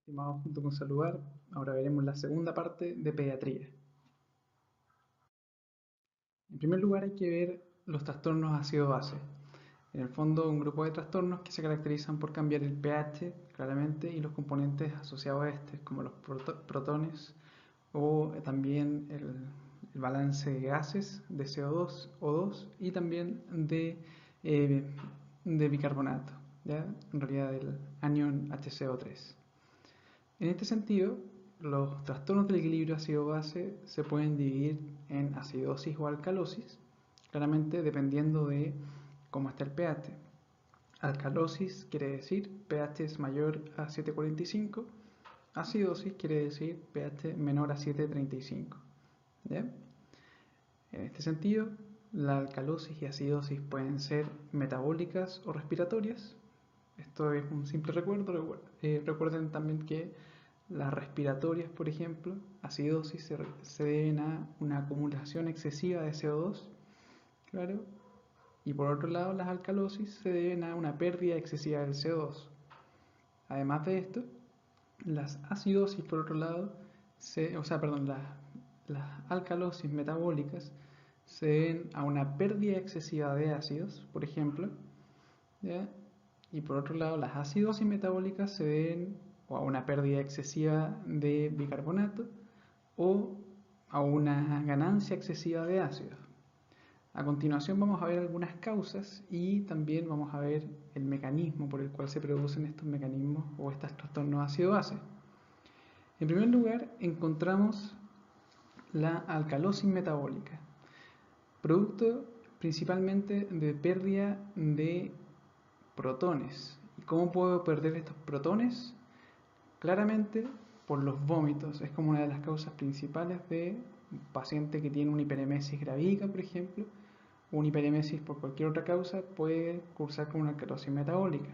Estimados, junto con saludar, ahora veremos la segunda parte de pediatría. En primer lugar hay que ver los trastornos ácido-base. En el fondo, un grupo de trastornos que se caracterizan por cambiar el pH, claramente, y los componentes asociados a este, como los protones o también el balance de gases de CO2, O2 y también eh, de bicarbonato, ¿ya? En realidad del anión HCO3. En este sentido, los trastornos del equilibrio ácido-base se pueden dividir en acidosis o alcalosis, claramente dependiendo de cómo está el pH. Alcalosis quiere decir pH es mayor a 7,45, acidosis quiere decir pH menor a 7,35. ¿Ya? En este sentido, la alcalosis y acidosis pueden ser metabólicas o respiratorias. Esto es un simple recuerdo. Recuerden también que las respiratorias, por ejemplo, acidosis, se deben a una acumulación excesiva de CO2, claro, y por otro lado las alcalosis se deben a una pérdida excesiva del CO2. Además de esto, las acidosis, por otro lado, las alcalosis metabólicas se deben a una pérdida excesiva de ácidos, por ejemplo, ¿ya? Y por otro lado, las acidosis metabólicas se deben a una pérdida excesiva de bicarbonato o a una ganancia excesiva de ácidos. A continuación vamos a ver algunas causas y también vamos a ver el mecanismo por el cual se producen estos mecanismos o estos trastornos ácido-base. En primer lugar, encontramos la alcalosis metabólica, producto principalmente de pérdida de protones. ¿Y cómo puedo perder estos protones? Claramente por los vómitos. Es como una de las causas principales de un paciente que tiene una hiperemesis gravídica, por ejemplo, o una hiperemesis por cualquier otra causa puede cursar con una alcalosis metabólica.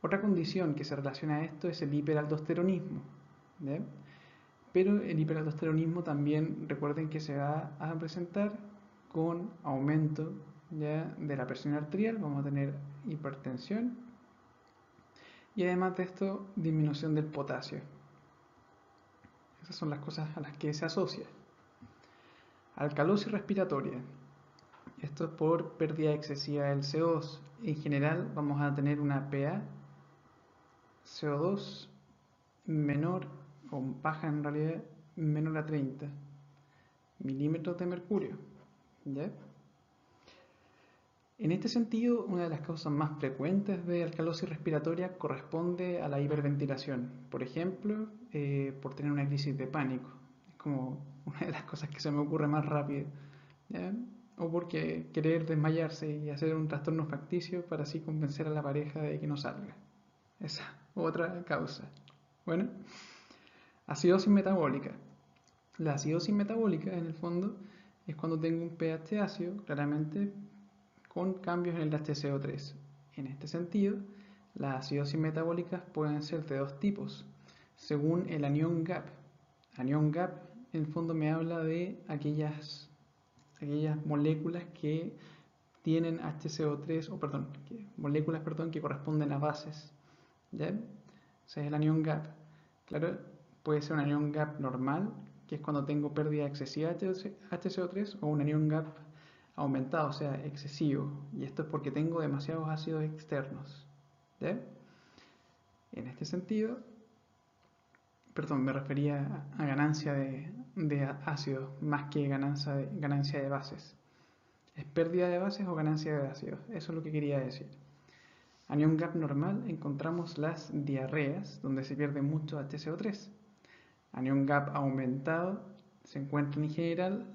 Otra condición que se relaciona a esto es el hiperaldosteronismo, ¿ya? Pero el hiperaldosteronismo también recuerden que se va a presentar con aumento, ¿ya?, de la presión arterial. Vamos a tener hipertensión y además de esto disminución del potasio. Esas son las cosas a las que se asocia. Alcalosis respiratoria. Esto es por pérdida excesiva del CO2. En general vamos a tener una PA CO2 menor, o baja en realidad, menor a 30 milímetros de mercurio. ¿Ya? En este sentido, una de las causas más frecuentes de alcalosis respiratoria corresponde a la hiperventilación. Por ejemplo, por tener una crisis de pánico. Es como una de las cosas que se me ocurre más rápido. ¿Ya? O porque querer desmayarse y hacer un trastorno facticio para así convencer a la pareja de que no salga. Esa otra causa. Bueno, acidosis metabólica. La acidosis metabólica, en el fondo, es cuando tengo un pH ácido, claramente, con cambios en el HCO3. En este sentido, las acidosis metabólicas pueden ser de dos tipos, según el anión GAP. Anión GAP, en el fondo, me habla de aquellas moléculas que tienen HCO3, moléculas que corresponden a bases. ¿Ya? Ese es el anión GAP. Claro, puede ser un anión GAP normal, que es cuando tengo pérdida excesiva de HCO3, o un anión GAP aumentado, o sea, excesivo. Y esto es porque tengo demasiados ácidos externos. ¿Ya? En este sentido, me refería a ganancia de ácidos más que ganancia de bases. ¿Es pérdida de bases o ganancia de ácidos? Eso es lo que quería decir. Anión GAP normal encontramos las diarreas, donde se pierde mucho HCO3. Anión GAP aumentado se encuentra en general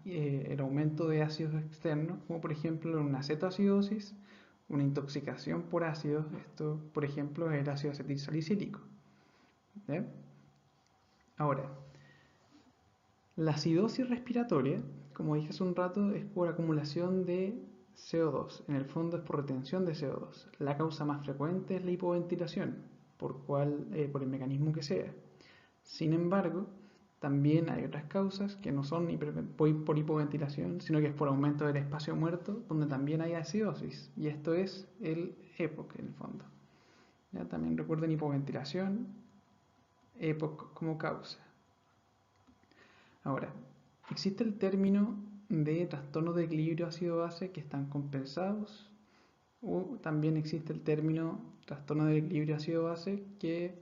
el aumento de ácidos externos, como por ejemplo una cetoacidosis, una intoxicación por ácidos. Esto, por ejemplo, es el ácido acetilsalicílico. ¿Eh? Ahora, la acidosis respiratoria, como dije hace un rato, es por acumulación de CO2. En el fondo es por retención de CO2. La causa más frecuente es la hipoventilación, por el mecanismo que sea. Sin embargo, también hay otras causas que no son por hipoventilación, sino que es por aumento del espacio muerto, donde también hay acidosis. Y esto es el EPOC en el fondo. ¿Ya? También recuerden hipoventilación EPOC como causa. Ahora, existe el término de trastornos de equilibrio ácido-base que están compensados, o también existe el término trastorno de equilibrio ácido-base que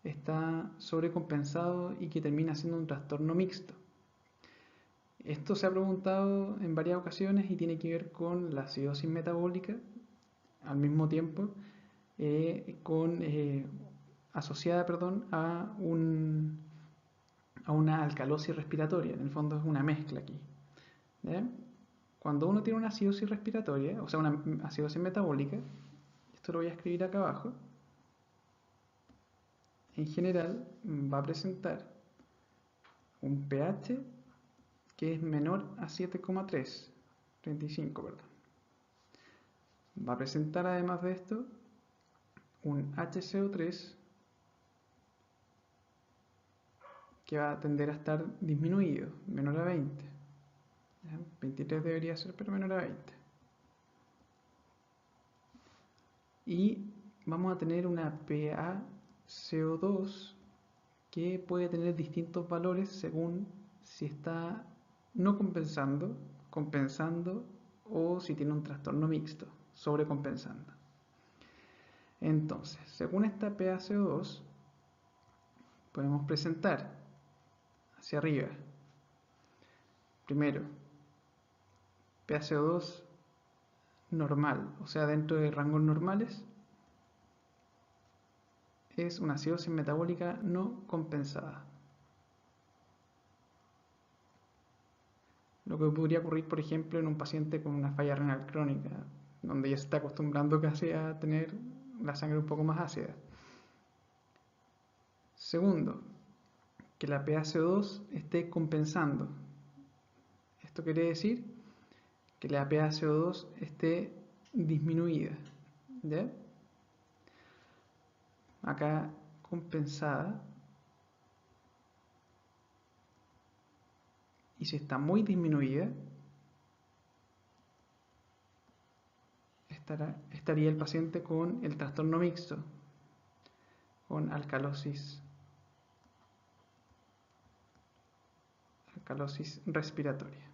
está sobrecompensado y que termina siendo un trastorno mixto. Esto se ha preguntado en varias ocasiones y tiene que ver con la acidosis metabólica, al mismo tiempo asociada a una alcalosis respiratoria. En el fondo es una mezcla aquí. ¿Ya? Cuando uno tiene una acidosis respiratoria, o sea, una acidosis metabólica, esto lo voy a escribir acá abajo, en general va a presentar un pH que es menor a 7,35, perdón. Va a presentar además de esto un HCO3 que va a tender a estar disminuido, menor a 20. ¿Ya? 23 debería ser, pero menor a 20. Y vamos a tener una PaCO2 que puede tener distintos valores según si está no compensando, compensando o si tiene un trastorno mixto, sobrecompensando. Entonces, según esta PaCO2, podemos presentar hacia arriba, primero, PaCO2 normal, o sea, dentro de rangos normales, es una acidosis metabólica no compensada. Lo que podría ocurrir, por ejemplo, en un paciente con una falla renal crónica, donde ya se está acostumbrando casi a tener la sangre un poco más ácida. Segundo, que la PaCO2 esté compensando. Esto quiere decir que la PaCO2 esté disminuida. ¿Ya? Acá compensada. Y si está muy disminuida, estaría el paciente con el trastorno mixto, con alcalosis respiratoria.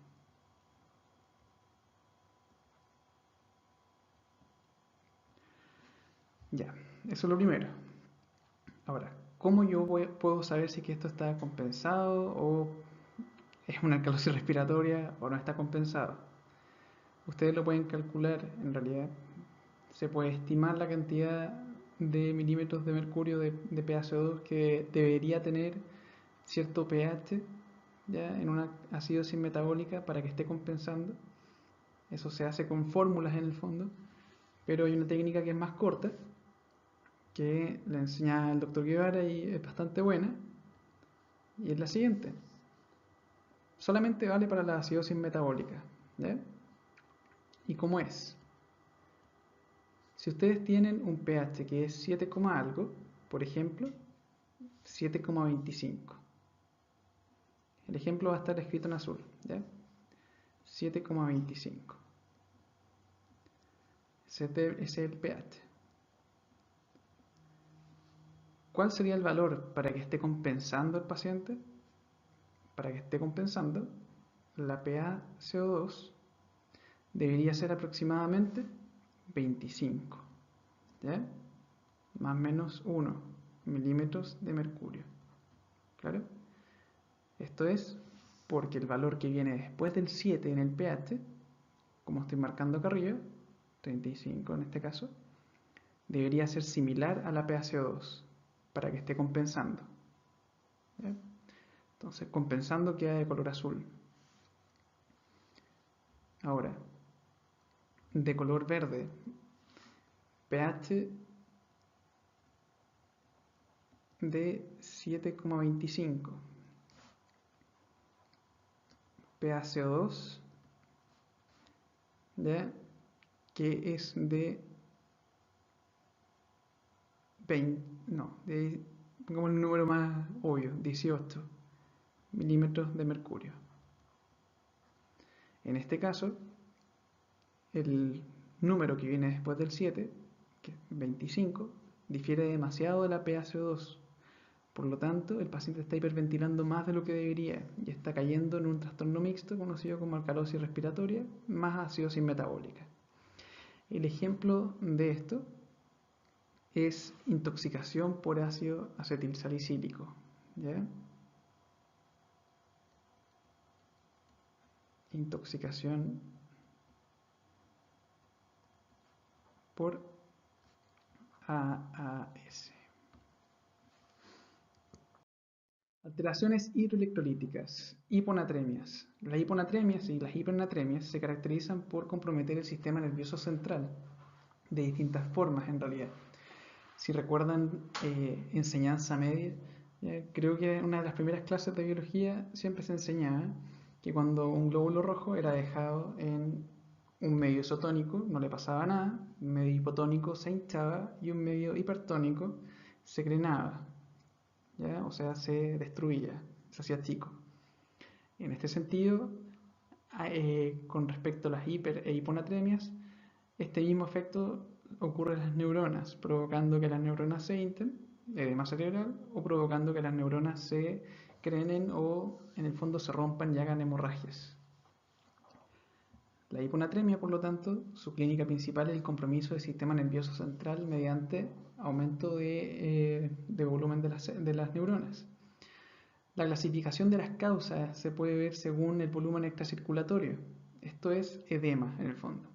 Ya, eso es lo primero. Ahora, ¿cómo yo puedo saber si que esto está compensado o es una alcalosis respiratoria o no está compensado? Ustedes lo pueden calcular, en realidad se puede estimar la cantidad de milímetros de mercurio de PaCO2 que debería tener cierto pH ya en una acidosis metabólica para que esté compensando. Eso se hace con fórmulas en el fondo, pero hay una técnica que es más corta, que le enseña el doctor Guevara y es bastante buena, y es la siguiente. Solamente vale para la acidosis metabólica. ¿Ya? ¿Y cómo es? Si ustedes tienen un pH que es 7, algo, por ejemplo, 7,25. El ejemplo va a estar escrito en azul. ¿Ya? 7,25. Ese es el pH. ¿Cuál sería el valor para que esté compensando el paciente? Para que esté compensando, la PaCO2 debería ser aproximadamente 25, ¿ya? Más o menos 1 milímetros de mercurio. ¿Claro? Esto es porque el valor que viene después del 7 en el pH, como estoy marcando acá arriba, 35 en este caso, debería ser similar a la PaCO2 para que esté compensando. ¿Ya? Entonces, compensando queda de color azul. Ahora, de color verde, pH de 7,25, PaCO2, ¿ya? Que es de 20, no, pongamos el número más obvio, 18 milímetros de mercurio. En este caso, el número que viene después del 7, que es 25, difiere demasiado de la PaCO2. Por lo tanto, el paciente está hiperventilando más de lo que debería y está cayendo en un trastorno mixto conocido como alcalosis respiratoria más acidosis metabólica. El ejemplo de esto es intoxicación por ácido acetilsalicílico, ¿ya? Intoxicación por AAS. Alteraciones hidroelectrolíticas, hiponatremias. Las hiponatremias y las hipernatremias se caracterizan por comprometer el sistema nervioso central, de distintas formas en realidad. Si recuerdan enseñanza media, creo que en una de las primeras clases de biología siempre se enseñaba que cuando un glóbulo rojo era dejado en un medio isotónico no le pasaba nada, un medio hipotónico se hinchaba y un medio hipertónico se crenaba, ¿ya? O sea, se destruía, se hacía chico. En este sentido, con respecto a las hiper e hiponatremias, este mismo efecto ocurre en las neuronas, provocando que las neuronas se hinchen, edema cerebral, o provocando que las neuronas se crenen o en el fondo se rompan y hagan hemorragias. La hiponatremia, por lo tanto, su clínica principal es el compromiso del sistema nervioso central mediante aumento de volumen de las neuronas. La clasificación de las causas se puede ver según el volumen extracirculatorio. Esto es edema, en el fondo.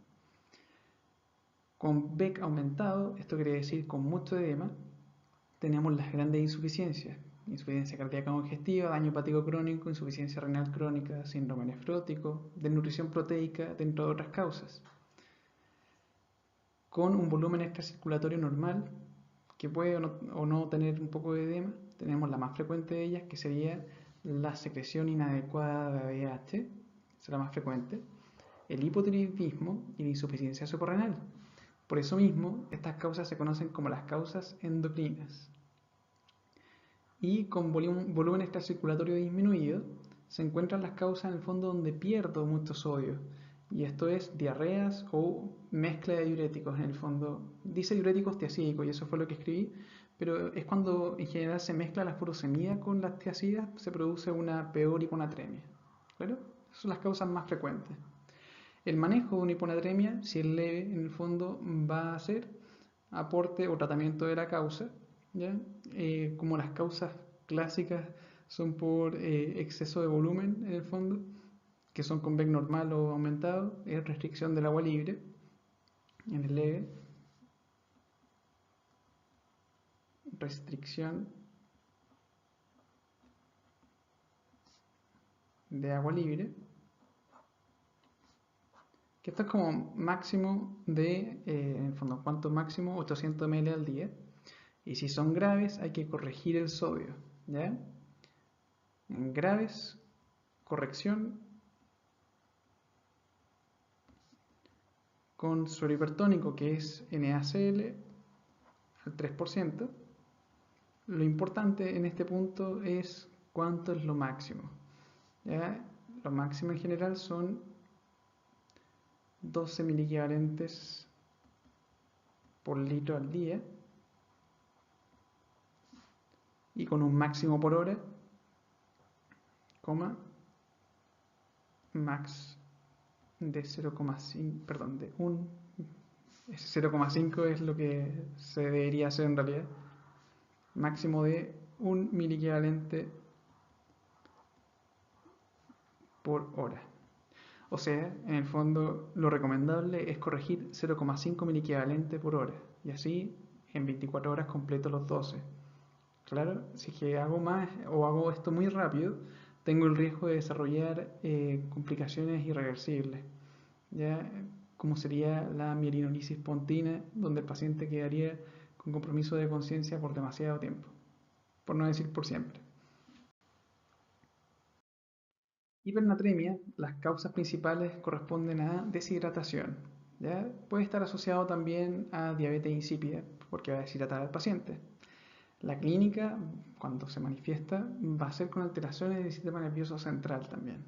Con BEC aumentado, esto quiere decir con mucho edema, tenemos las grandes insuficiencias. Insuficiencia cardíaca congestiva, daño hepático crónico, insuficiencia renal crónica, síndrome nefrótico, desnutrición proteica, dentro de otras causas. Con un volumen extracirculatorio normal, que puede o no tener un poco de edema, tenemos la más frecuente de ellas, que sería la secreción inadecuada de ADH, esa es la más frecuente, el hipotiroidismo y la insuficiencia suprarrenal. Por eso mismo, estas causas se conocen como las causas endocrinas. Y con volumen extracirculatorio disminuido, se encuentran las causas en el fondo donde pierdo mucho sodio. Y esto es diarreas o mezcla de diuréticos en el fondo. Dice diuréticos tiacídicos y eso fue lo que escribí, pero es cuando en general se mezcla la furosemida con las tiacidas, se produce una peor hiponatremia. ¿Claro? Esas son las causas más frecuentes. El manejo de una hiponatremia, si es leve, en el fondo va a ser aporte o tratamiento de la causa, ¿ya? Como las causas clásicas son por exceso de volumen en el fondo, que son con BEC normal o aumentado, es restricción del agua libre en el leve, restricción de agua libre, que esto es como máximo de, en el fondo, ¿cuánto máximo? 800 ml al día. Y si son graves, hay que corregir el sodio, ¿ya? En graves, corrección con suero hipertónico, que es NaCl al 3%. Lo importante en este punto es cuánto es lo máximo, ¿ya? Lo máximo en general son 12 miliequivalentes por litro al día y con un máximo por hora, coma, max de 0,5, perdón, de 1, 0,5 es lo que se debería hacer en realidad, máximo de 1 miliequivalente por hora. O sea, en el fondo lo recomendable es corregir 0,5 miliequivalente por hora y así en 24 horas completo los 12. Claro, si es que hago más o hago esto muy rápido, tengo el riesgo de desarrollar complicaciones irreversibles, ¿ya? Como sería la mielinolisis pontina, donde el paciente quedaría con compromiso de conciencia por demasiado tiempo, por no decir por siempre. Hipernatremia, las causas principales corresponden a deshidratación, ¿ya? Puede estar asociado también a diabetes insípida, porque va a deshidratar al paciente. La clínica, cuando se manifiesta, va a ser con alteraciones del sistema nervioso central también.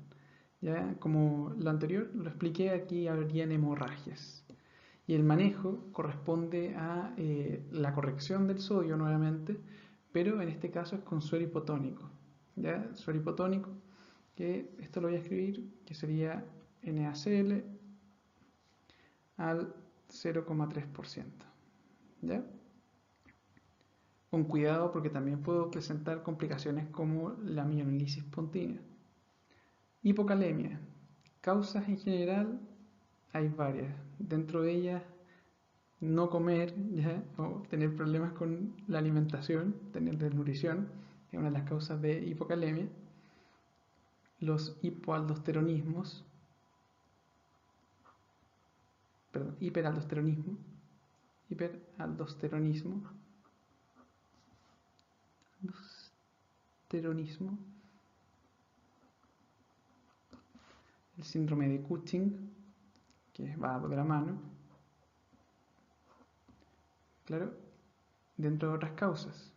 ¿Ya? Como lo anterior lo expliqué, aquí habrían hemorragias. Y el manejo corresponde a la corrección del sodio nuevamente pero en este caso es con suero hipotónico. ¿Ya? Suero hipotónico, que esto lo voy a escribir, que sería NaCl al 0,3%. ¿Ya? Con cuidado porque también puedo presentar complicaciones como la mielolisis pontínea. Hipocalemia. Causas en general hay varias. Dentro de ellas, no comer, ¿ya? O tener problemas con la alimentación, tener desnutrición, es una de las causas de hipocalemia. Los hiperaldosteronismo, el síndrome de Cushing, que va de la mano, claro, dentro de otras causas.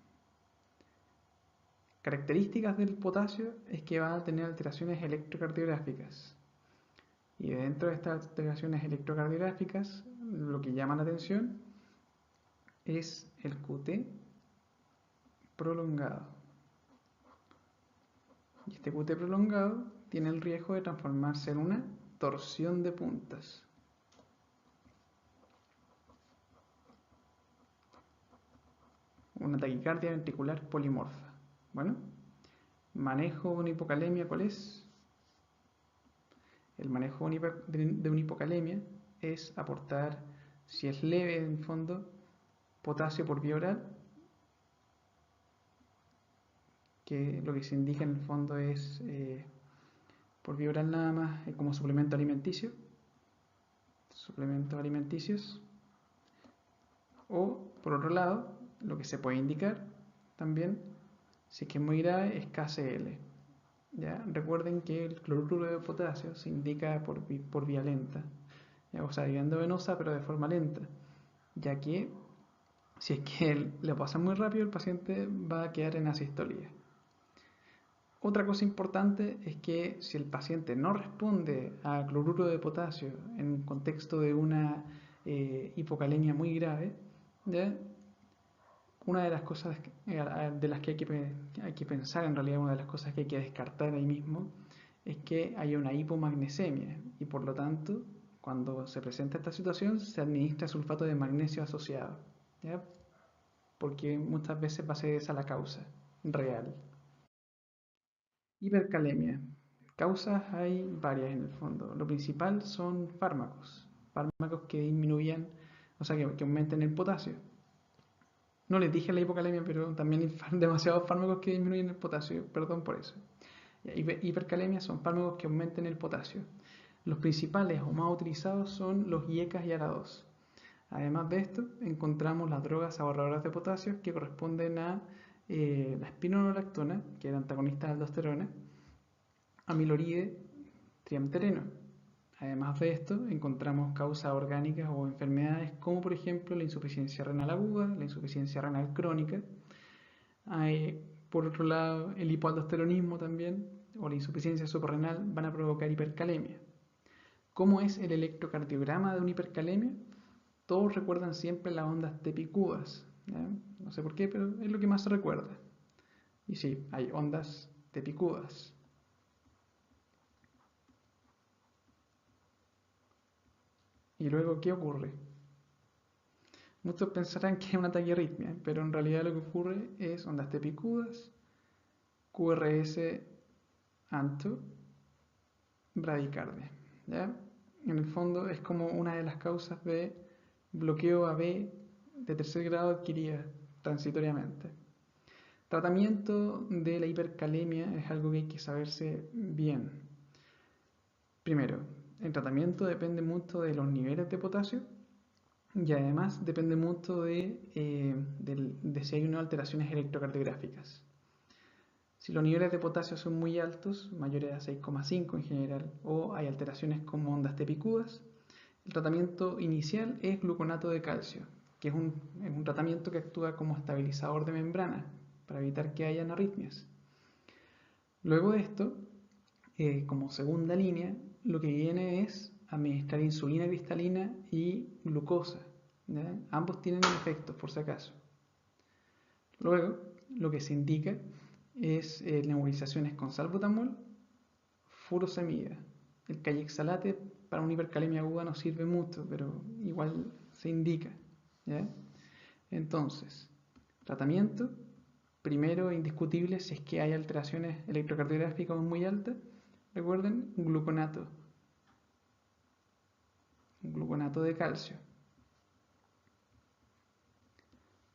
Características del potasio es que va a tener alteraciones electrocardiográficas. Y dentro de estas alteraciones electrocardiográficas, lo que llama la atención es el QT prolongado. Y este QT prolongado tiene el riesgo de transformarse en una torsión de puntas. Una taquicardia ventricular polimorfa. Bueno, manejo de una hipocalemia, ¿cuál es? El manejo de una hipocalemia es aportar, si es leve en el fondo, potasio por vía oral, que lo que se indica en el fondo es por vía oral nada más como suplemento alimenticio, suplementos alimenticios, o por otro lado, lo que se puede indicar también, si es que es muy grave, es KCl. ¿Ya? Recuerden que el cloruro de potasio se indica por vía lenta, ¿ya? O sea, vía endovenosa, pero de forma lenta, ya que si es que le pasa muy rápido, el paciente va a quedar en asistolía. Otra cosa importante es que si el paciente no responde a cloruro de potasio en un contexto de una hipocalemia muy grave, ¿ya? Una de las cosas de las que hay que pensar, en realidad una de las cosas que hay que descartar ahí mismo, es que haya una hipomagnesemia y por lo tanto, cuando se presenta esta situación, se administra sulfato de magnesio asociado, ¿ya? Porque muchas veces va a ser esa la causa real. Hipercalemia. Causas hay varias en el fondo. Lo principal son fármacos que disminuyan, o sea, que aumenten el potasio. No les dije la hipocalemia, pero también hay demasiados fármacos que disminuyen el potasio, perdón por eso. Hipercalemia son fármacos que aumenten el potasio. Los principales o más utilizados son los IECAS y ARA2. Además de esto, encontramos las drogas ahorradoras de potasio que corresponden a la espironolactona, que era antagonista de aldosterona, amiloride, triamtereno. Además de esto, encontramos causas orgánicas o enfermedades como por ejemplo la insuficiencia renal aguda, la insuficiencia renal crónica. Hay, por otro lado, el hipoaldosteronismo también, o la insuficiencia suprarrenal, van a provocar hipercalemia. ¿Cómo es el electrocardiograma de una hipercalemia? Todos recuerdan siempre las ondas tepicudas, ¿ya? No sé por qué, pero es lo que más se recuerda. Y sí, hay ondas tepicudas. ¿Y luego qué ocurre? Muchos pensarán que es una taquiarritmia, pero en realidad lo que ocurre es ondas tepicudas, QRS anto, bradicardia, ¿ya? En el fondo es como una de las causas de bloqueo AB de tercer grado adquirida transitoriamente. Tratamiento de la hipercalemia es algo que hay que saberse bien. Primero, el tratamiento depende mucho de los niveles de potasio y además depende mucho de si hay unas alteraciones electrocardiográficas. Si los niveles de potasio son muy altos, mayores a 6,5 en general, o hay alteraciones como ondas tepicudas, el tratamiento inicial es gluconato de calcio, que es un tratamiento que actúa como estabilizador de membrana para evitar que hayan arritmias. Luego de esto, como segunda línea, lo que viene es administrar insulina cristalina y glucosa, ¿ya? Ambos tienen efectos, por si acaso. Luego, lo que se indica es nebulizaciones con salbutamol, furosemida. El kayexalate para una hipercalemia aguda no sirve mucho, pero igual se indica, ¿ya? Entonces, tratamiento, primero indiscutible si es que hay alteraciones electrocardiográficas muy altas, recuerden, gluconato de calcio.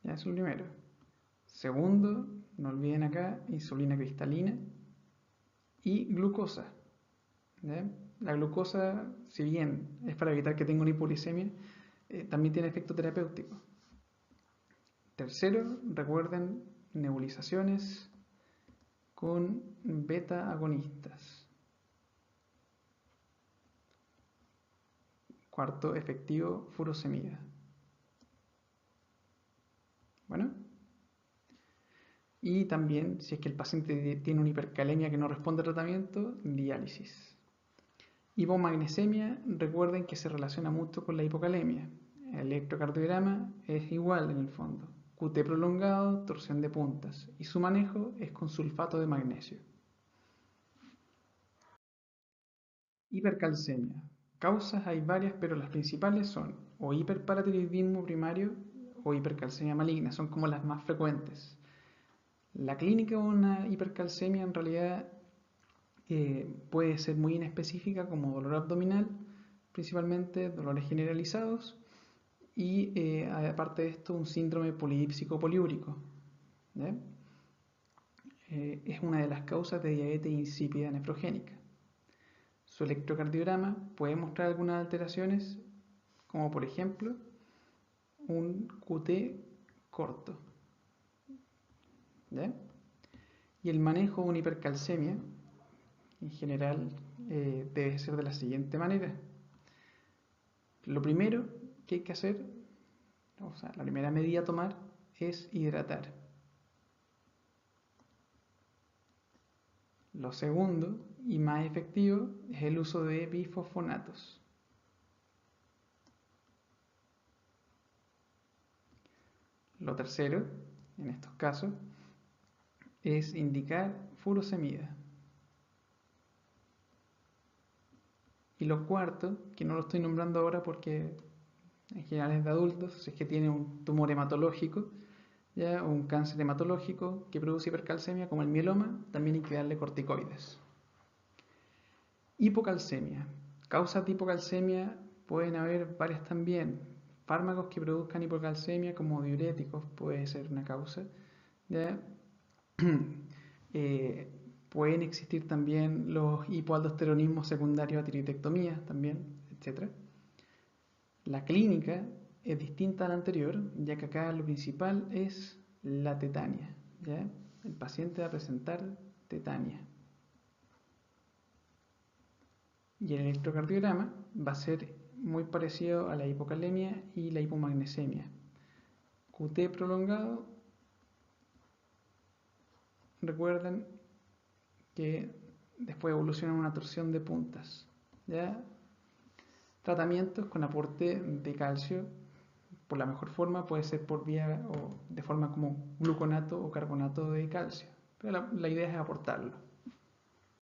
Ya es lo primero. Segundo, no olviden acá, insulina cristalina y glucosa. ¿Ya? La glucosa, si bien es para evitar que tenga una hipoglicemia, también tiene efecto terapéutico. Tercero, recuerden nebulizaciones con beta agonistas. Cuarto, efectivo, furosemida. Bueno, y también si es que el paciente tiene una hipercalemia que no responde a tratamiento, diálisis. Hipomagnesemia, recuerden que se relaciona mucho con la hipocalemia. El electrocardiograma es igual en el fondo. QT prolongado, torsión de puntas. Y su manejo es con sulfato de magnesio. Hipercalcemia. Causas hay varias, pero las principales son o hiperparatiroidismo primario o hipercalcemia maligna. Son como las más frecuentes. La clínica de una hipercalcemia en realidad puede ser muy inespecífica, como dolor abdominal, principalmente dolores generalizados, y aparte de esto un síndrome polidípsico poliúrico. Es una de las causas de diabetes insípida nefrogénica. Su electrocardiograma puede mostrar algunas alteraciones, como por ejemplo un QT corto. ¿Ya? Y el manejo de una hipercalcemia en general debe ser de la siguiente manera. Lo primero que hay que hacer, o sea, la primera medida a tomar es hidratar. Lo segundo y más efectivo es el uso de bifosfonatos. Lo tercero, en estos casos, es indicar furosemida. Y lo cuarto, que no lo estoy nombrando ahora porque en general es de adultos, si es que tiene un tumor hematológico, ¿ya? O un cáncer hematológico que produce hipercalcemia como el mieloma, también hay que darle corticoides. Hipocalcemia. Causas de hipocalcemia pueden haber varias también. Fármacos que produzcan hipocalcemia como diuréticos puede ser una causa. ¿Ya? Pueden existir también los hipoaldosteronismos secundarios a tiroidectomía también, etc. La clínica es distinta a la anterior, ya que acá lo principal es la tetania. ¿Ya? El paciente va a presentar tetania. Y el electrocardiograma va a ser muy parecido a la hipocalemia y la hipomagnesemia. QT prolongado, recuerden que después evoluciona en una torsión de puntas. ¿Ya? Tratamientos con aporte de calcio, por la mejor forma puede ser por vía o de forma como gluconato o carbonato de calcio, pero la idea es aportarlo.